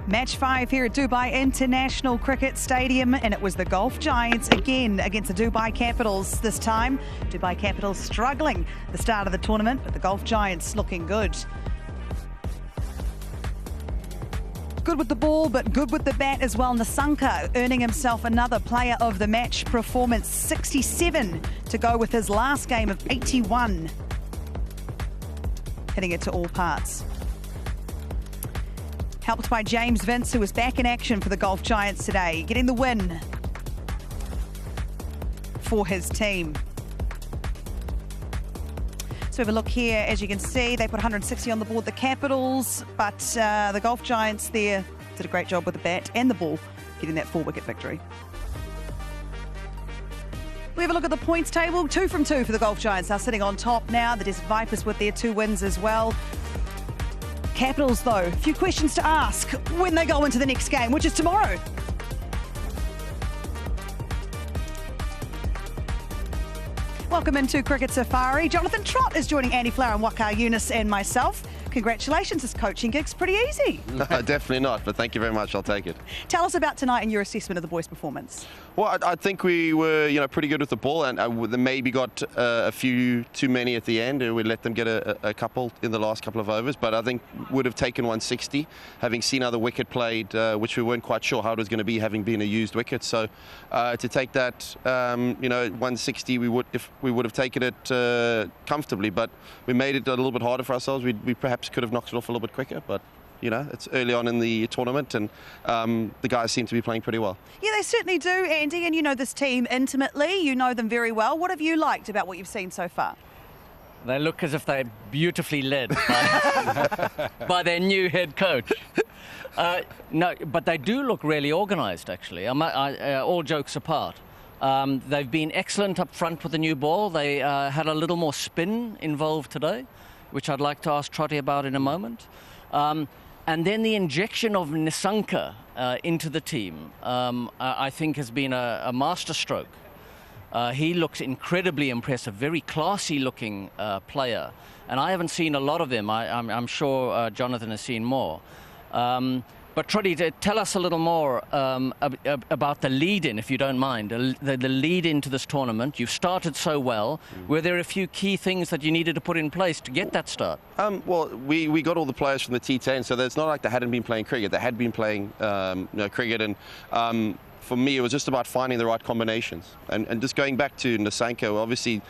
Match 5 here at Dubai International Cricket Stadium, and it was the Golf Giants again against the Dubai Capitals this time. Dubai Capitals struggling at the start of the tournament, but the Golf Giants looking good. Good with the ball, but good with the bat as well. Nissanka earning himself another player of the match performance. 67 to go with his last game of 81. Hitting it to all parts. Helped by James Vince, who was back in action for the Golf Giants today, getting the win for his team. So have a look here. As you can see, they put 160 on the board, the Capitals, but the Golf Giants there did a great job with the bat and the ball, getting that 4-wicket victory. We have a look at the points table. 2 from 2 for the Golf Giants. Are sitting on top now. The Desert Vipers with their 2 wins as well. Capitals, though, a few questions to ask when they go into the next game, which is tomorrow. Welcome into Cricket Safari. Jonathan Trott is joining Andy Flower and Waqar Younis and myself. Congratulations, this coaching gig's pretty easy. No, definitely not, but thank you very much. I'll take it. Tell us about tonight and your assessment of the boys' performance. Well, I think we were, pretty good with the ball, and maybe got a few too many at the end. We let them get a couple in the last couple of overs, but I think would have taken 160, having seen how the wicket played, which we weren't quite sure how it was going to be, having been a used wicket. So to take that, 160, we would have taken it comfortably, but we made it a little bit harder for ourselves. We perhaps could have knocked it off a little bit quicker, but it's early on in the tournament, and the guys seem to be playing pretty well. Yeah, they certainly do, Andy, and you know this team intimately. You know them very well. What have you liked about what you've seen so far? They look as if they're beautifully led by their new head coach. No, but they do look really organised, actually, all jokes apart. They've been excellent up front with the new ball. They had a little more spin involved today, which I'd like to ask Trotty about in a moment. And then the injection of Nissanka into the team, I think, has been a masterstroke. He looks incredibly impressive, very classy-looking player. And I haven't seen a lot of him. I'm sure Jonathan has seen more. But Trotty, tell us a little more about the lead-in, if you don't mind, the lead-in to this tournament. You've started so well. Were there a few key things that you needed to put in place to get that start? Well, we got all the players from the T10, so it's not like they hadn't been playing cricket. They had been playing cricket, and for me, it was just about finding the right combinations. And just going back to Nissanka, who obviously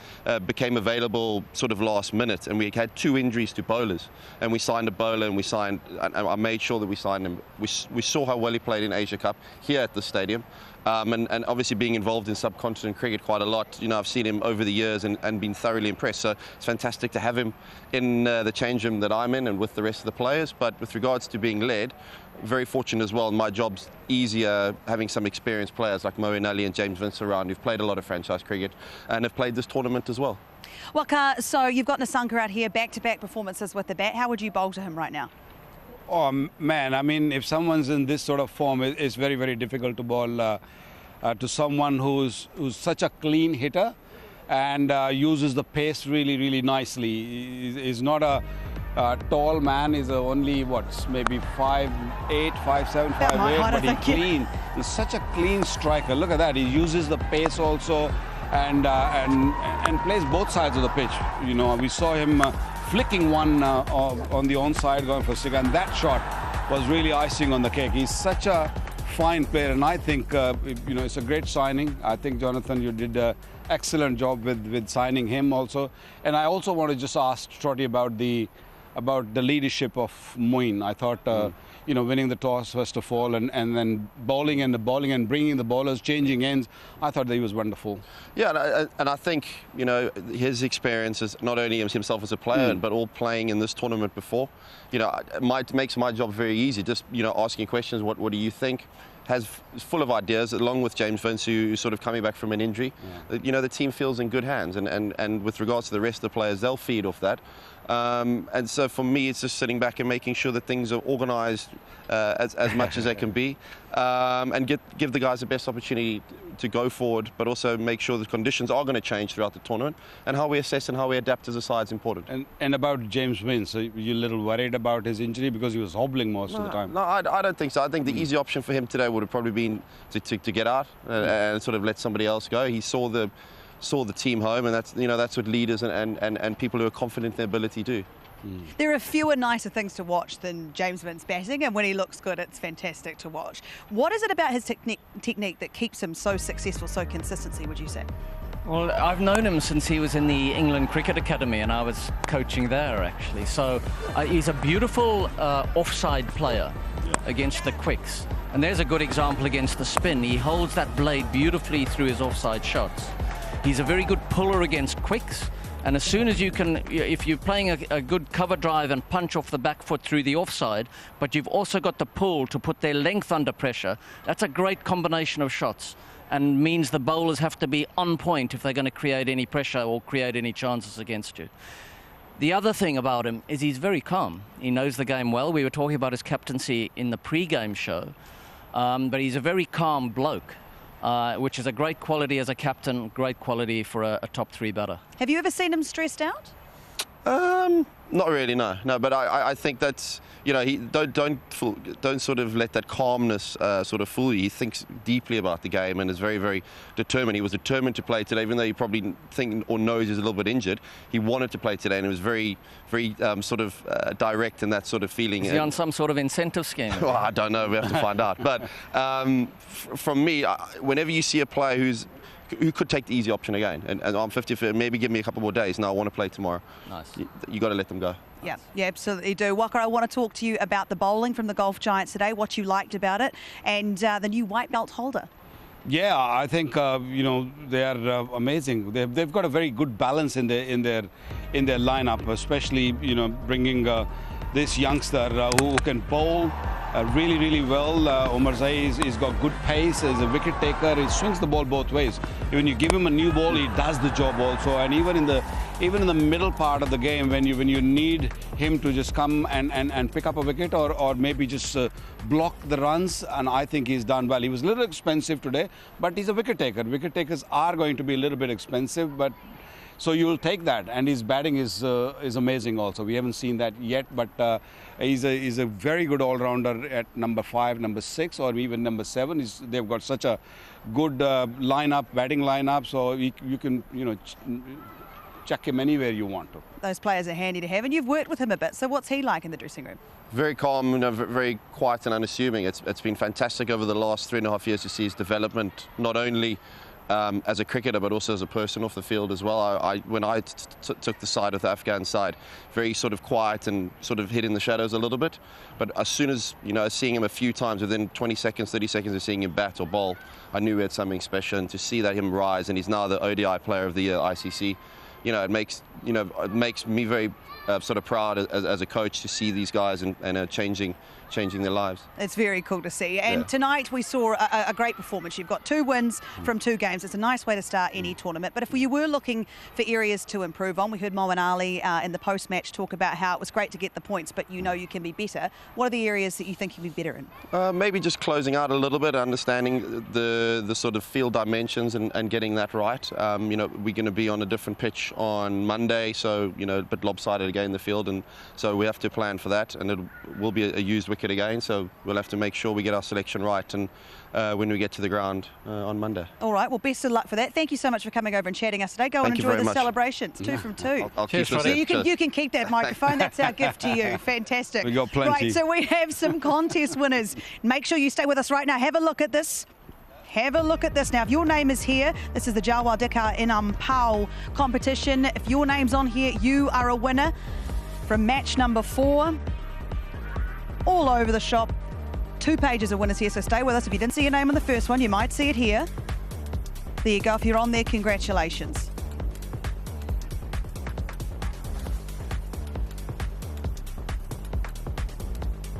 became available sort of last minute, and we had 2 injuries to bowlers. And we signed a bowler, and I made sure that we signed him. We saw how well he played in Asia Cup here at the stadium. And obviously being involved in subcontinent cricket quite a lot, I've seen him over the years and been thoroughly impressed. So it's fantastic to have him in the change room that I'm in and with the rest of the players. But with regards to being led, very fortunate as well. My job's easier having some experienced players like Moeen Ali and James Vince around, who've played a lot of franchise cricket and have played this tournament as well. Waqar, so you've got Nissanka out here, back-to-back performances with the bat. How would you bowl to him right now? Oh, man, I mean, if someone's in this sort of form, it's very, very difficult to bowl to someone who's such a clean hitter and uses the pace really, really nicely. He's not a tall man. He's only, maybe 5'8", 5'7", 5'8", but he's clean. He's such a clean striker. Look at that. He uses the pace also and plays both sides of the pitch. We saw him flicking one on the onside, going for 6, and that shot was really icing on the cake. He's such a fine player, and I think it's a great signing. I think, Jonathan, you did an excellent job with signing him also. And I also want to just ask Trotty about the leadership of Moeen. I thought winning the toss first of all, and then bowling and bringing the bowlers, changing ends. I thought that he was wonderful. Yeah, and I think his experience is not only himself as a player, but all playing in this tournament before. It makes my job very easy. Just asking questions. What do you think? Is full of ideas, along with James Vince, who's sort of coming back from an injury. Yeah. The team feels in good hands, and with regards to the rest of the players, they'll feed off that. And so for me, it's just sitting back and making sure that things are organised as much as they can be, and give the guys the best opportunity to go forward, but also make sure the conditions are going to change throughout the tournament, and how we assess and how we adapt as a side is important. And about James Vince, so you're a little worried about his injury because he was hobbling most of the time? No, I don't think so. I think the easy option for him today would have probably been to get out and sort of let somebody else go. He saw the team home, and that's what leaders and people who are confident in their ability do. There are fewer nicer things to watch than James Vince batting, and when he looks good, it's fantastic to watch. What is it about his technique that keeps him so successful, so consistency, would you say? Well, I've known him since he was in the England Cricket Academy, and I was coaching there, actually. So he's a beautiful offside player against the quicks. And there's a good example against the spin. He holds that blade beautifully through his offside shots. He's a very good puller against quicks. And as soon as you can, if you're playing a good cover drive and punch off the back foot through the offside, but you've also got the pull to put their length under pressure, that's a great combination of shots, and means the bowlers have to be on point if they're going to create any pressure or create any chances against you. The other thing about him is he's very calm. He knows the game well. We were talking about his captaincy in the pre-game show, but he's a very calm bloke. Which is a great quality as a captain, great quality for a top 3 batter. Have you ever seen him stressed out? Not really, no. But I think that's, he don't sort of let that calmness sort of fool you. He thinks deeply about the game and is very, very determined. He was determined to play today, even though he probably think or knows he's a little bit injured. He wanted to play today, and it was very, very sort of direct in that sort of feeling. Is he on some sort of incentive scheme? Well, I don't know. We have to find out. But from me, whenever you see a player who could take the easy option again, and I'm 50, maybe give me a couple more days. No, I want to play tomorrow. Nice. You got to let them go. Yeah, absolutely do. Waka, I want to talk to you about the bowling from the Golf Giants today, what you liked about it, and the new white belt holder. Yeah, I think they are amazing. They've got a very good balance in their lineup, especially bringing this youngster who can bowl really, really well. Omar Zai, he's got good pace. He's a wicket taker. He swings the ball both ways. When you give him a new ball, he does the job also. And even in the middle part of the game, when you need him to just come and pick up a wicket or maybe just block the runs, and I think he's done well. He was a little expensive today, but he's a wicket taker. Wicket takers are going to be a little bit expensive, but so you'll take that, and his batting is amazing also. We haven't seen that yet, but he's a very good all-rounder at number 5, number 6, or even number 7. They've got such a good batting lineup, so you can chuck him anywhere you want to. Those players are handy to have, and you've worked with him a bit, so what's he like in the dressing room? Very calm, very quiet and unassuming. It's been fantastic over the last 3.5 years to see his development, not only as a cricketer, but also as a person off the field as well. When I took the side of the Afghan side, very sort of quiet and sort of hid in the shadows a little bit. But as soon as, seeing him a few times, within 20 seconds, 30 seconds of seeing him bat or bowl, I knew we had something special. And to see that him rise, and he's now the ODI Player of the Year, ICC, it makes me very sort of proud as a coach to see these guys and changing their lives. It's very cool to see. And tonight we saw a great performance. You've got 2 wins from 2 games. It's a nice way to start any tournament. But if you were looking for areas to improve on, we heard Moeen Ali in the post-match talk about how it was great to get the points, but you can be better. What are the areas that you think you'd be better in? Maybe just closing out a little bit, understanding the sort of field dimensions and getting that right. We're going to be on a different pitch on Monday, so, a bit lopsided again in the field, and so we have to plan for that, and it will be a used wicket again, so we'll have to make sure we get our selection right and when we get to the ground on Monday. All right, well, best of luck for that. Thank you so much for coming over and chatting us today. Go and enjoy the celebrations. 2 from 2. I'll keep this. So you can keep that microphone. That's our gift to you. Fantastic. We got plenty. Right, so we have some contest winners. Make sure you stay with us right now. Have a look at this. Have a look at this. Now, if your name is here, this is the Jawa Dikar in Pau competition. If your name's on here, you are a winner from match number 4. All over the shop. 2 pages of winners here, so stay with us. If you didn't see your name on the first one, you might see it here. There you go. If you're on there, congratulations.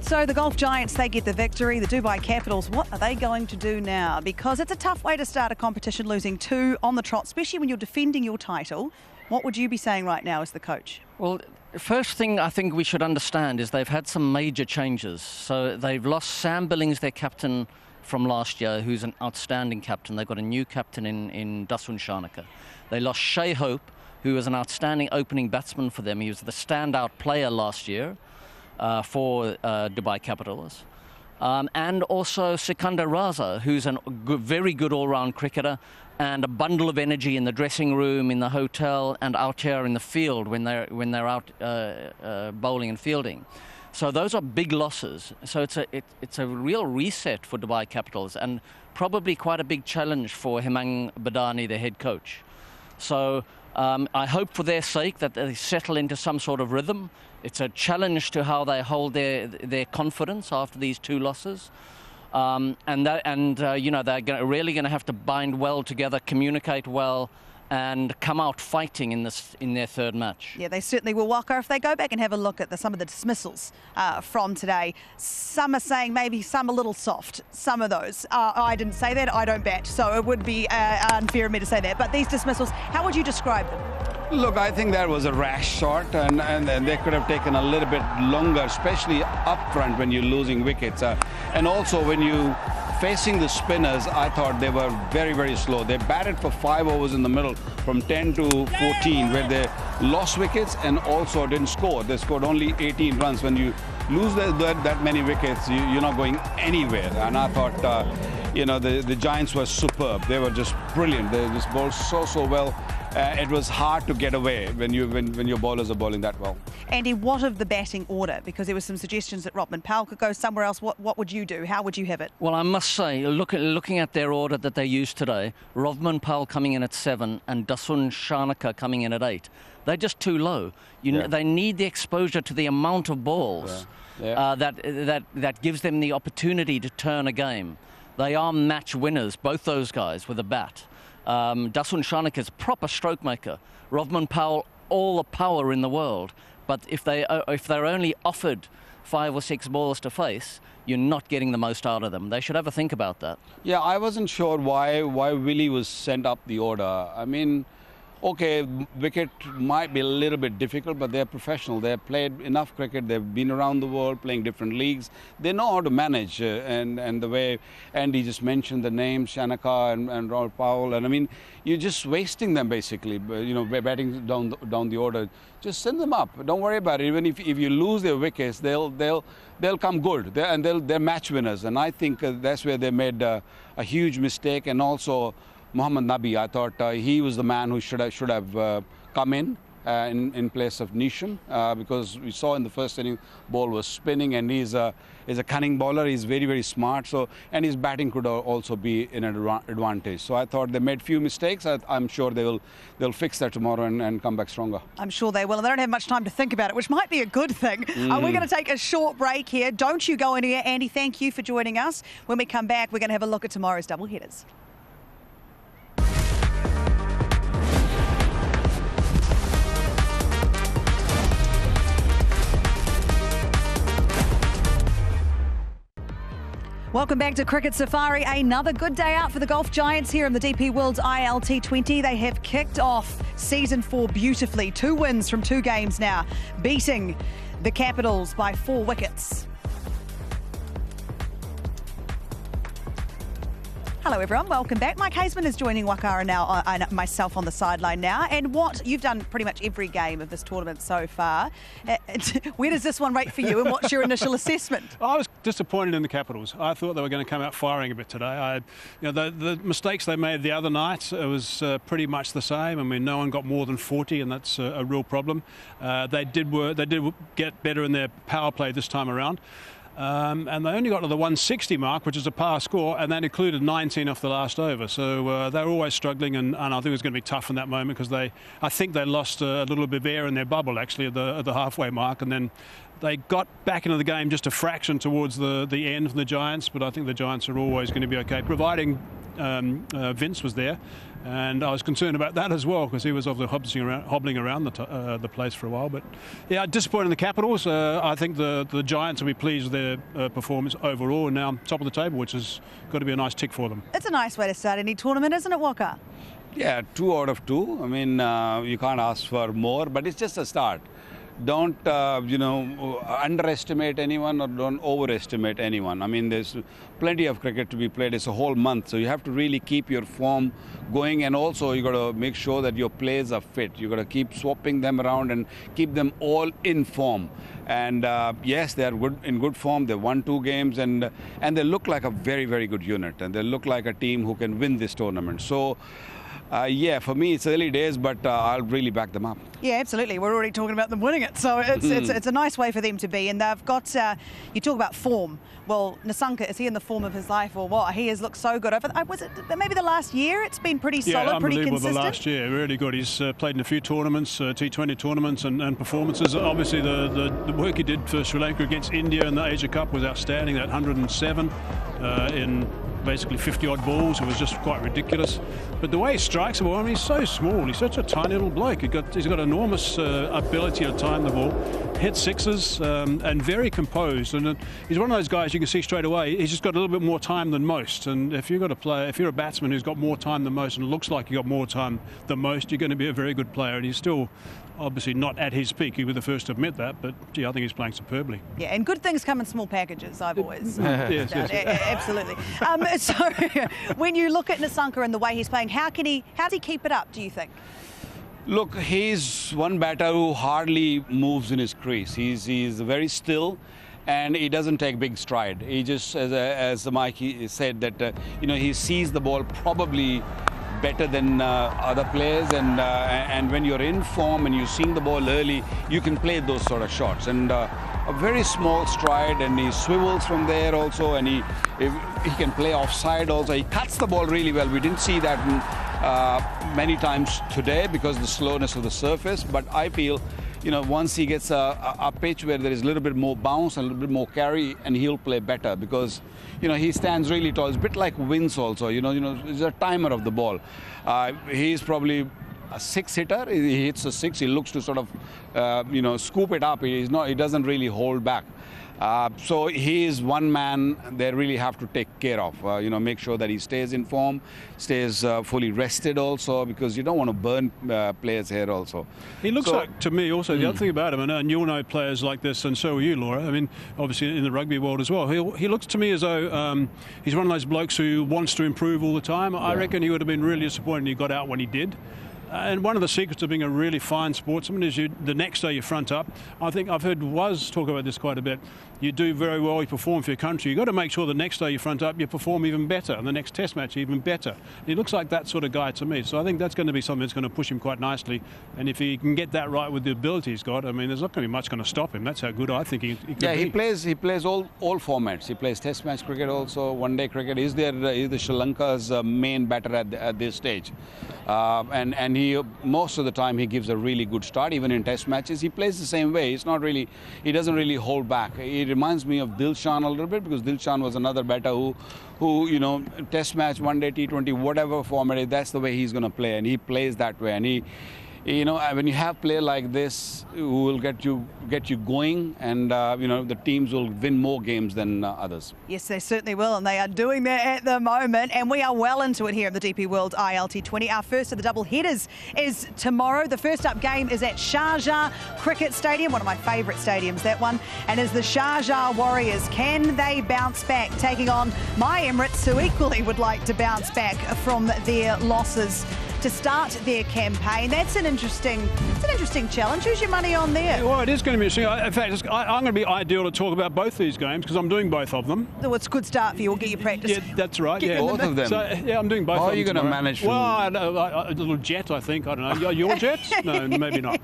So the Golf Giants, they get the victory. The Dubai Capitals, what are they going to do now? Because it's a tough way to start a competition, losing 2 on the trot, especially when you're defending your title. What would you be saying right now as the coach? Well, first thing I think we should understand is they've had some major changes. So they've lost Sam Billings, their captain, from last year, who's an outstanding captain. They've got a new captain in Dasun Shanaka. They lost Shea Hope, who was an outstanding opening batsman for them. He was the standout player last year for Dubai Capitals. And also Sikandar Raza, who's a very good all-round cricketer and a bundle of energy in the dressing room, in the hotel, and out here in the field when they're out bowling and fielding. So those are big losses. So it's a real reset for Dubai Capitals, and probably quite a big challenge for Hemang Badani, the head coach. So I hope for their sake that they settle into some sort of rhythm. It's a challenge to how they hold their confidence after these 2 losses. You know, they're really going to have to bind well together, communicate well, and come out fighting in their 3rd match. Yeah, they certainly will, Waka. If they go back and have a look at some of the dismissals from today, some are saying maybe some a little soft, some of those. I didn't say that, I don't bat, so it would be unfair of me to say that. But these dismissals, how would you describe them? Look, I think that was a rash shot, and they could have taken a little bit longer, especially up front when you're losing wickets. And also when you facing the spinners, I thought they were very, very slow. They batted for 5 overs in the middle from 10 to 14, where they lost wickets and also didn't score. They scored only 18 runs. When you lose that many wickets, you're not going anywhere. And I thought, you know, the Giants were superb. They were just brilliant. They just bowled so well. It was hard to get away when your bowlers are bowling that well. Andy, what of the batting order? Because there were some suggestions that Rodman Powell could go somewhere else. What would you do? How would you have it? Well, I must say, looking at their order that they used today, Rodman Powell coming in at 7 and Dasun Shanaka coming in at 8, they're just too low. They need the exposure to the amount of balls that gives them the opportunity to turn a game. They are match winners, both those guys, with a bat. Dasun Shanaka is a proper stroke maker. Rodman Powell, all the power in the world. But if they're only offered 5 or 6 balls to face, you're not getting the most out of them. They should have a think about that. Yeah, I wasn't sure why Willie was sent up the order. I mean, okay, wicket might be a little bit difficult, but they're professional. They've played enough cricket. They've been around the world playing different leagues. They know how to manage. And the way Andy just mentioned the names, Shanaka and Ronald Powell, and I mean, you're just wasting them basically. You know, batting down the order. Just send them up. Don't worry about it. Even if you lose their wickets, they'll come good. They're match winners. And I think that's where they made a huge mistake. And also, Mohammad Nabi, I thought he was the man who should have come in place of Nishan, because we saw in the first inning ball was spinning, and he's a cunning bowler. He's very, very smart. So, and his batting could also be in an advantage. So I thought they made few mistakes. I'm sure they'll fix that tomorrow and come back stronger. I'm sure they will, and they don't have much time to think about it, which might be a good thing. We're going to take a short break here. Don't you go anywhere, Andy. Thank you for joining us. When we come back, we're going to have a look at tomorrow's double headers. Welcome back to Cricket Safari. Another good day out for the Golf Giants here in the DP World's ILT20. They have kicked off Season 4 beautifully. 2 wins from 2 games now, beating the Capitals by 4 wickets. Hello everyone, welcome back. Mike Hazeman is joining Wakara now, and myself on the sideline now. And what you've done pretty much every game of this tournament so far. Where does this one rate for you, and what's your initial assessment? I was disappointed in the Capitals. I thought they were going to come out firing a bit today. The mistakes they made the other night, it was pretty much the same. I mean, no one got more than 40, and that's a real problem. They did get better in their power play this time around. And they only got to the 160 mark, which is a par score, and that included 19 off the last over. So they were always struggling, and I think it was going to be tough in that moment because I think they lost a little bit of air in their bubble actually at the halfway mark, and then they got back into the game just a fraction towards the end of the Giants. But I think the Giants are always going to be okay, providing Vince was there. And I was concerned about that as well because he was obviously hobbling around the place for a while. But yeah, disappointed in the Capitals. I think the Giants will be pleased with their performance overall, and now top of the table, which has got to be a nice tick for them. It's a nice way to start any tournament, isn't it, Walker? Yeah, 2 out of 2. I mean, you can't ask for more, but it's just a start. don't underestimate anyone or don't overestimate anyone. I mean, there's plenty of cricket to be played. It's a whole month, so you have to really keep your form going, and also you got to make sure that your players are fit. You got to keep swapping them around and keep them all in form. And yes, they are in good form. They won 2 games, and they look like a very, very good unit, and they look like a team who can win this tournament. So. Yeah, for me it's early days, but I'll really back them up. Yeah, absolutely. We're already talking about them winning it, so it's a nice way for them to be. And they've got, you talk about form. Well, Nissanka, is he in the form of his life or what? He has looked so good. Was it maybe the last year? It's been pretty solid, pretty consistent. The last year, really good. He's played in a few tournaments, T20 tournaments and performances. Obviously, the work he did for Sri Lanka against India in the Asia Cup was outstanding. That 107 in basically 50-odd balls. It was just quite ridiculous. But the way he strikes the ball, I mean, he's so small. He's such a tiny little bloke. He's got enormous ability to time the ball, hit sixes, and very composed. And he's one of those guys you can see straight away. He's just got a little bit more time than most. And if you're a batsman who's got more time than most, and it looks like you got more time than most, you're going to be a very good player. And he's still obviously not at his peak. He was the first to admit that, but gee, I think he's playing superbly. Yeah, and good things come in small packages, I've always yes. Absolutely. So when you look at Nissanka and the way he's playing, how does he keep it up, do you think? Look, he's one batter who hardly moves in his crease. He's very still, and he doesn't take big stride. He just, as Mike said, that he sees the ball probably better than other players, and when you're in form and you're seeing the ball early, you can play those sort of shots. And a very small stride, and he swivels from there also, and he can play offside also. He cuts the ball really well. We didn't see that many times today because of the slowness of the surface, but I feel once he gets a pitch where there is a little bit more bounce and a little bit more carry, and he'll play better because he stands really tall. It's a bit like Vince also. He's a timer of the ball. He's probably a 6 hitter. He hits a 6. He looks to sort of scoop it up. He doesn't really hold back. So he is one man they really have to take care of. Make sure that he stays in form, stays fully rested also, because you don't want to burn players here also. He looks like, to me also, the other thing about him, and you'll know players like this, and so will you, Laura, I mean, obviously in the rugby world as well, he looks to me as though he's one of those blokes who wants to improve all the time. I reckon he would have been really disappointed he got out when he did. And one of the secrets of being a really fine sportsman is the next day you front up. I think I've heard Waz talk about this quite a bit. You do very well, you perform for your country. You've got to make sure the next day you front up, you perform even better, and the next test match even better. He looks like that sort of guy to me. So I think that's going to be something that's going to push him quite nicely. And if he can get that right with the ability he's got, I mean, there's not going to be much going to stop him. That's how good I think he could be. Yeah, he plays all formats. He plays test match cricket also, one-day cricket. He's the Sri Lanka's main batter at this stage. And he most of the time he gives a really good start. Even in test matches he plays the same way. He doesn't really hold back. He reminds me of Dilshan a little bit, because Dilshan was another batter who test match, one-day, T20, whatever format, that's the way he's going to play, and he plays that way. And when you have player like this who will get you going, and the teams will win more games than others. Yes, they certainly will, and they are doing that at the moment. And we are well into it here at the DP World ILT20. Our first of the double headers is tomorrow. The first up game is at Sharjah Cricket Stadium, one of my favourite stadiums, that one. And as the Sharjah Warriors, can they bounce back, taking on my Emirates, who equally would like to bounce back from their losses to start their campaign? That's an interesting challenge. Who's your money on there? Well, it is going to be interesting. In fact, I'm going to be ideal to talk about both these games because I'm doing both of them. So it's a good start for you. We'll get your practice. Yeah, that's right. Yeah, both of them. So, yeah, I'm doing both of them. How are you going to manage? Well, a little jet, I think. I don't know. Your jets? No, maybe not.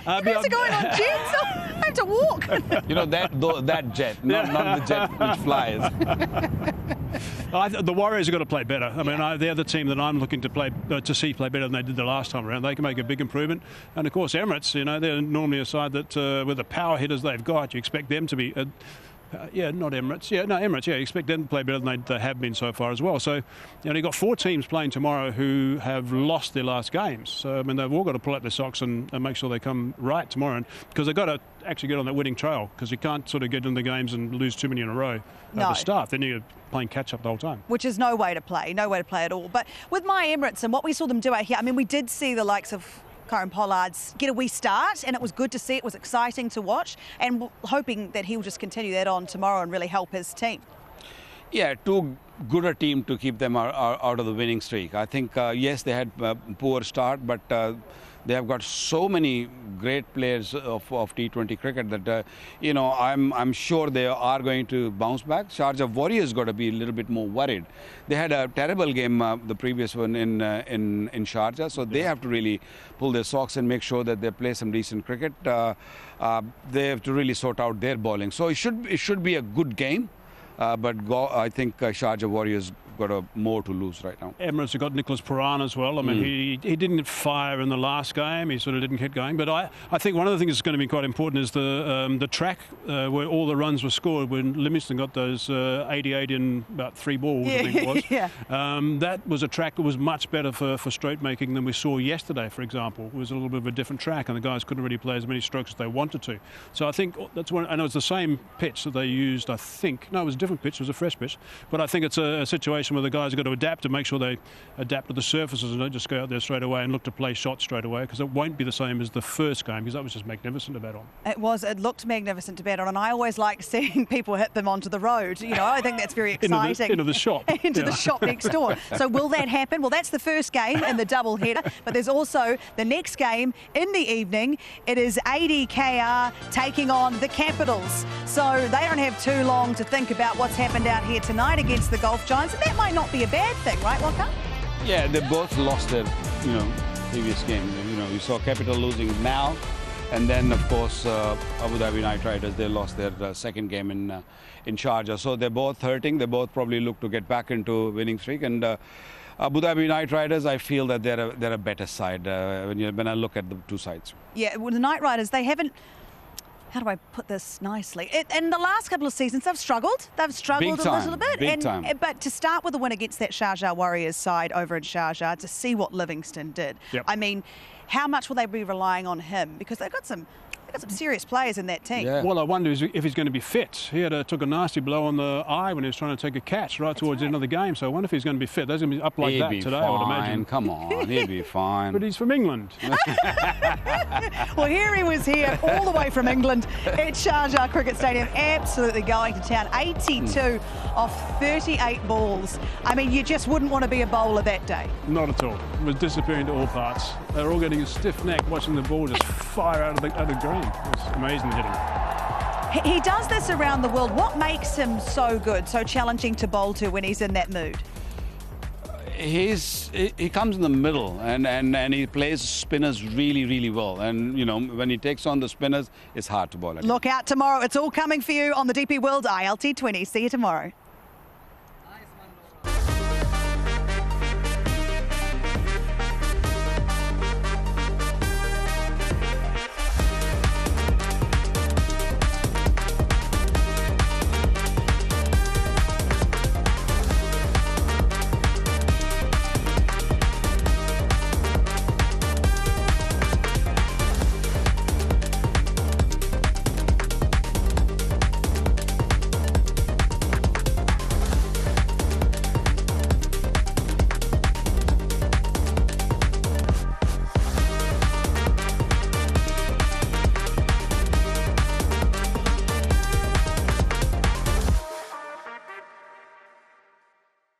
You guys are going on jets? I have to walk. That jet, not the jet which flies. The Warriors have got to play better. I mean, they're the team that I'm looking to see play better than they did the last time around. They can make a big improvement. And of course, Emirates, they're normally a side that with the power hitters they've got, you expect them to be. Not Emirates. Emirates. Yeah, you expect them to play better than they have been so far as well. So, you've got 4 teams playing tomorrow who have lost their last games. So, I mean, they've all got to pull out their socks and make sure they come right tomorrow. Because they've got to actually get on that winning trail, because you can't sort of get in the games and lose too many in a row at the start. Then you're playing catch up the whole time. Which is no way to play at all. But with my Emirates and what we saw them do out here, I mean, we did see the likes of Karen Pollard's get a wee start, and it was good to see. It was exciting to watch, and hoping that he'll just continue that on tomorrow and really help his team. Yeah, too good a team to keep them out of the winning streak. I think, yes, they had a poor start, but they have got so many great players of T20 cricket that, you know, I'm sure they are going to bounce back. Sharjah Warriors got to be a little bit more worried. They had a terrible game, the previous one in Sharjah, so they have to really pull their socks and make sure that they play some decent cricket. They have to really sort out their bowling. So it should be a good game. But I think Sharjah Warriors got more to lose right now. Emirates have got Nicholas Puran as well. I mean, he didn't fire in the last game. He sort of didn't get going. But I think one of the things that's going to be quite important is the track where all the runs were scored when Livingston got those 88 in about 3 balls, I think it was. Yeah. That was a track that was much better for straight making than we saw yesterday, for example. It was a little bit of a different track, and the guys couldn't really play as many strokes as they wanted to. So I think that's one. I know it's the same pitch that they used, I think. No, it was a different pitch. It was a fresh pitch. But I think it's a situation where the guys have got to adapt to make sure they adapt to the surfaces and don't just go out there straight away and look to play shots straight away, because it won't be the same as the first game, because that was just magnificent to bat on. It looked magnificent to bat on, and I always like seeing people hit them onto the road. You know, I think that's very exciting. Into the shop. Into the shop next door. So will that happen? Well, that's the first game in the double header, but there's also the next game in the evening. It is ADKR taking on the Capitals. So they don't have too long to think about what's happened out here tonight against the Golf Giants, and that might not be a bad thing, right, Waka? Yeah, they both lost their, previous game. You saw Capital losing now, and then of course Abu Dhabi Knight Riders, they lost their second game in Sharjah. So they're both hurting. They both probably look to get back into winning streak. And Abu Dhabi Knight Riders, I feel that they're a better side when I look at the two sides. Yeah, well, the Knight Riders, they haven't. How do I put this nicely? In the last couple of seasons, they've struggled. They've struggled a little bit. Big time. But to start with a win against that Sharjah Warriors side over in Sharjah, to see what Livingston did. Yep. I mean, how much will they be relying on him? Because they've got some serious players in that team. Yeah. Well, I wonder if he's going to be fit. He took a nasty blow on the eye when he was trying to take a catch towards the end of the game. So I wonder if he's going to be fit. They're going to be up like that today, I would imagine. Come on, he'll be fine. But he's from England. Well, here he was here all the way from England at Sharjah Cricket Stadium, absolutely going to town. 82 off 38 balls. I mean, you just wouldn't want to be a bowler that day. Not at all. It was disappearing to all parts. They were all getting a stiff neck watching the ball just fire out of the green. It was amazing hitting. He does this around the world. What makes him so good, so challenging to bowl to when he's in that mood? He comes in the middle and he plays spinners really, really well. And, when he takes on the spinners, it's hard to bowl at him. Look out tomorrow. It's all coming for you on the DP World ILT20. See you tomorrow.